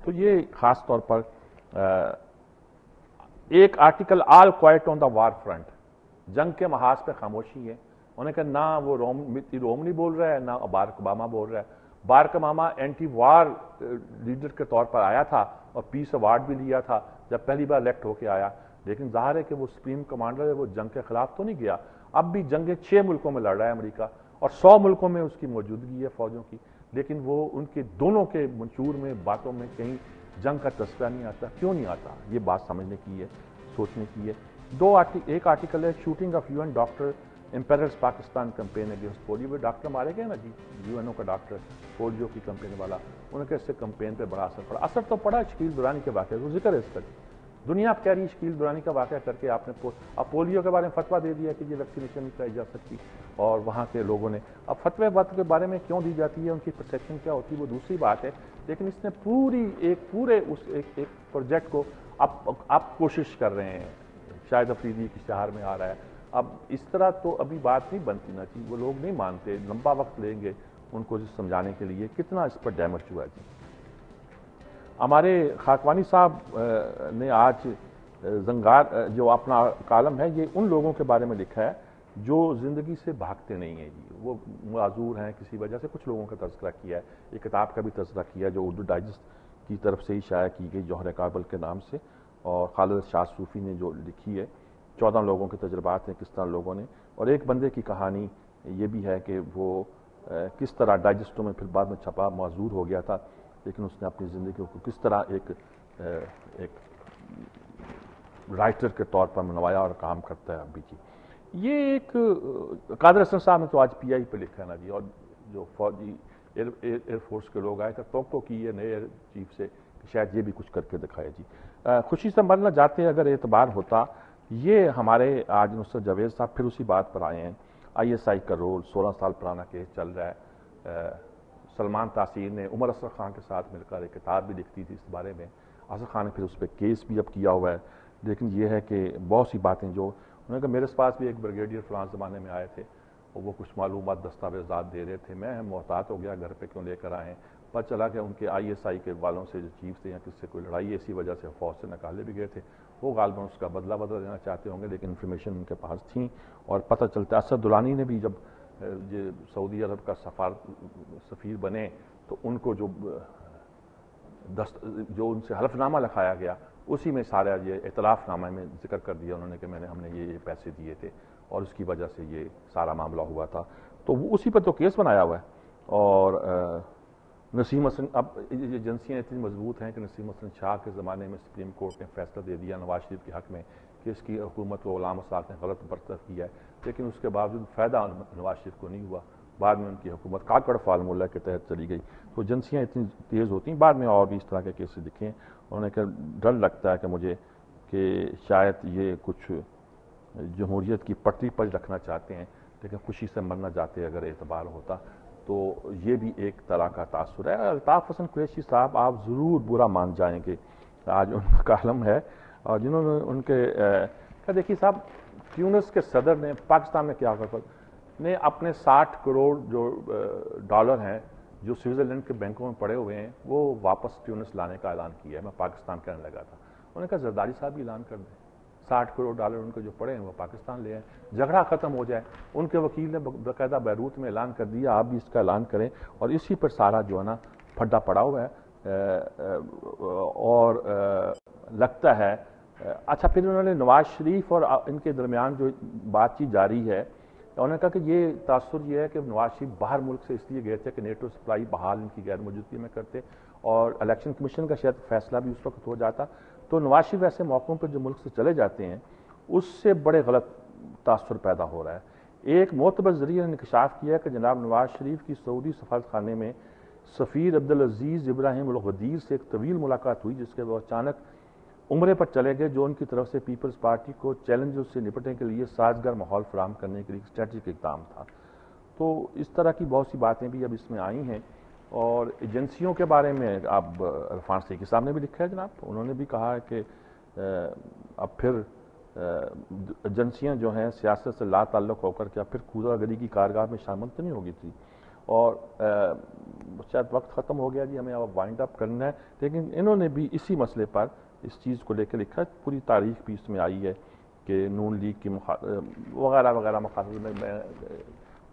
تو یہ خاص طور پر ایک آرٹیکل آل کوائٹ آن دا وار فرنٹ، جنگ کے محاذ پہ خاموشی ہے. انہوں نے کہا نہ وہ رومنی بول رہا ہے، نہ بارک اوباما بول رہا ہے. بارک اوباما اینٹی وار لیڈر کے طور پر آیا تھا اور پیس ایوارڈ بھی لیا تھا جب پہلی بار الیکٹ ہو کے آیا، لیکن ظاہر ہے کہ وہ سپریم کمانڈر ہے، وہ جنگ کے خلاف تو نہیں گیا. اب بھی جنگیں 6 ملکوں میں لڑ رہا ہے امریکہ، اور 100 ملکوں میں اس کی موجودگی ہے فوجوں کی، لیکن وہ ان کے دونوں کے منشور میں باتوں میں کہیں جنگ کا تذکرہ نہیں آتا. کیوں نہیں آتا؟ یہ بات سمجھنے کی ہے، سوچنے کی ہے. ایک آرٹیکل ہے shooting of UN doctor imperils Pakistan campaign against polio. وہ ڈاکٹر مارے گئے نا جی، UNO کا ڈاکٹر پولیو کی کمپین والا. انہوں نے کہا اس سے کمپین پہ بڑا اثر پڑا. اثر تو پڑا شکیل درانی کے واقعے کو ذکر ہے اس کا. دنیا اب کہہ رہی ہے شکیل درانی کا واقعہ کر کے آپ نے اب پولیو کے بارے میں فتویٰ دے دیا کہ یہ ویکسینیشن نہیں کرائی جا سکتی، اور وہاں کے لوگوں نے اب فتوے کے بارے میں کیوں دی جاتی ہے، ان کی پرسیپشن کیا ہوتی ہے وہ دوسری بات ہے. لیکن اس نے پورے ایک پروجیکٹ کو اب کوشش کر رہے ہیں. شاہد افریدی کی اشتہار میں آ رہا ہے. اب اس طرح تو ابھی بات نہیں بنتی نا جی، وہ لوگ نہیں مانتے، لمبا وقت لیں گے ان کو سمجھانے کے لیے. کتنا اس پر ڈیمیج ہوا جی. ہمارے خاکوانی صاحب نے آج زنگار جو اپنا کالم ہے یہ ان لوگوں کے بارے میں لکھا ہے جو زندگی سے بھاگتے نہیں ہیں جی. وہ معذور ہیں کسی وجہ سے. کچھ لوگوں کا تذکرہ کیا ہے، ایک کتاب کا بھی تذکرہ کیا ہے جو اردو ڈائجسٹ کی طرف سے ہی شائع کی گئی، جوہر کابل کے نام سے، اور خالد شاہ صوفی نے جو لکھی ہے. 14 لوگوں کے تجربات ہیں کس طرح لوگوں نے، اور ایک بندے کی کہانی یہ بھی ہے کہ وہ کس طرح ڈائجسٹوں میں پھر بعد میں چھپا، معذور ہو گیا تھا، لیکن اس نے اپنی زندگی کو کس طرح ایک رائٹر کے طور پر منوایا اور کام کرتا ہے ابھی کی. یہ ایک قادر حسن صاحب نے تو آج PI پہ لکھا ہے نا جی، اور جو فوجی ایئر فورس کے لوگ آئے تھے توقع کی ہے نئے ایئر چیف سے کہ شاید یہ بھی کچھ کر کے دکھائے جی. خوشی سے مرنا جاتے اگر اعتبار ہوتا. یہ ہمارے آج نصرت جاوید صاحب پھر اسی بات پر آئے ہیں. ISI کا رول 16 سال پرانا کیس چل رہا ہے. سلمان تاثیر نے عمر اصغر خان کے ساتھ مل کر ایک کتاب بھی لکھتی تھی اس بارے میں. اصغر خان نے پھر اس پہ کیس بھی اب کیا ہوا ہے. لیکن یہ ہے کہ بہت سی باتیں جو انہوں نے کہا میرے پاس بھی ایک بریگیڈیئر فلاں زمانے میں آئے تھے اور وہ کچھ معلومات دستاویزات دے رہے تھے، میں محتاط ہو گیا گھر پہ کیوں لے کر آئے ہیں. پتہ چلا کہ ان کے ISI کے والوں سے جو چیف تھے یا کس سے کوئی لڑائی اسی وجہ سے فوج سے نکالے بھی گئے تھے. وہ غالباً اس کا بدلہ لینا چاہتے ہوں گے، لیکن انفارمیشن ان کے پاس تھیں اور پتہ چلتا. اسد دولانی نے بھی جب سعودی عرب کا سفیر بنے تو ان کو جو ان سے حلف نامہ لکھایا گیا اسی میں سارا یہ اعتراف نامہ میں ذکر کر دیا انہوں نے کہ ہم نے یہ پیسے دیے تھے اور اس کی وجہ سے یہ سارا معاملہ ہوا تھا. تو وہ اسی پر تو کیس بنایا ہوا ہے. اور نسیم حسن، اب یہ ایجنسیاں اتنی مضبوط ہیں کہ نسیم حسن شاہ کے زمانے میں سپریم کورٹ نے فیصلہ دے دیا نواز شریف کے حق میں کہ اس کی حکومت کو غلام اسحاق نے غلط برطرف کیا ہے، لیکن اس کے باوجود فائدہ نواز شریف کو نہیں ہوا. بعد میں ان کی حکومت کاکڑ فارمولہ کے تحت چلی گئی. تو ایجنسیاں اتنی تیز ہوتی ہیں. بعد میں اور بھی اس طرح کے کیسز دکھے. انہوں نے کہا ڈر لگتا ہے کہ مجھے کہ شاید یہ کچھ جمہوریت کی پٹری پر رکھنا چاہتے ہیں، لیکن خوشی سے مرنا جاتے اگر اعتبار ہوتا تو یہ بھی ایک طرح کا تاثر ہے. الطاف حسن قریشی صاحب آپ ضرور برا مان جائیں گے، آج ان کا کالم ہے اور جنہوں نے ان کے دیکھیے صاحب ٹیونس کے صدر نے پاکستان میں کیا نے اپنے 60 کروڑ جو ڈالر ہیں جو سوئٹزرلینڈ کے بینکوں میں پڑے ہوئے ہیں وہ واپس ٹیونس لانے کا اعلان کیا ہے. میں پاکستان کہنے لگا تھا. انہوں نے کہا زرداری صاحب بھی اعلان کر دیں 60 کروڑ ڈالر ان کو جو پڑے ہیں وہ پاکستان لے آئیں، جھگڑا ختم ہو جائے. ان کے وکیل نے باقاعدہ بیروت میں اعلان کر دیا آپ بھی اس کا اعلان کریں، اور اسی پر سارا جو ہے نا پھڈا پڑا ہوا ہے. اور لگتا ہے اچھا پھر انہوں نے نواز شریف اور ان کے درمیان جو بات چیت جاری ہے، انہوں نے کہا کہ یہ تاثر یہ ہے کہ نواز شریف باہر ملک سے اس لیے گئے تھے کہ نیٹو سپلائی بحال ان کی غیر موجودگی میں کرتے اور الیکشن کمیشن کا شاید فیصلہ بھی اس وقت ہو جاتا. تو نواز شریف ایسے موقعوں پہ جو ملک سے چلے جاتے ہیں اس سے بڑے غلط تاثر پیدا ہو رہا ہے. ایک معتبر ذریعے نے انکشاف کیا کہ جناب نواز شریف کی سعودی سفارت خانے میں سفیر عبدالعزیز ابراہیم الغدیر سے ایک طویل ملاقات ہوئی، جس کے وہ اچانک عمرے پر چلے گئے جو ان کی طرف سے پیپلز پارٹی کو چیلنجوں سے نپٹنے کے لیے سازگار ماحول فراہم کرنے کے لیے اسٹریٹجک اقدام تھا. تو اس طرح کی بہت سی باتیں بھی اب اس میں آئی ہیں. اور ایجنسیوں کے بارے میں اب عرفان سیکی صاحب نے بھی لکھا ہے جناب، انہوں نے بھی کہا ہے کہ اب پھر ایجنسیاں جو ہیں سیاست سے لا تعلق ہو کر کے اب پھر کھودا گری کی کارگاہ میں شامل تو نہیں ہوگی تھی. اور شاید وقت ختم ہو گیا جی، ہمیں اب وائنڈ اپ کرنا ہے، لیکن انہوں نے بھی اسی مسئلے پر اس چیز کو لے کے لکھا ہے، پوری تاریخ بھی اس میں آئی ہے کہ نون لیگ کی وغیرہ وغیرہ مقاصد میں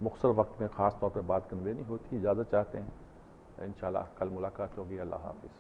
مختصر وقت میں خاص طور پہ بات کنوے نہیں ہوتی. اجازت چاہتے ہیں، انشاءاللہ کل ملاقات ہوگی. اللہ حافظ.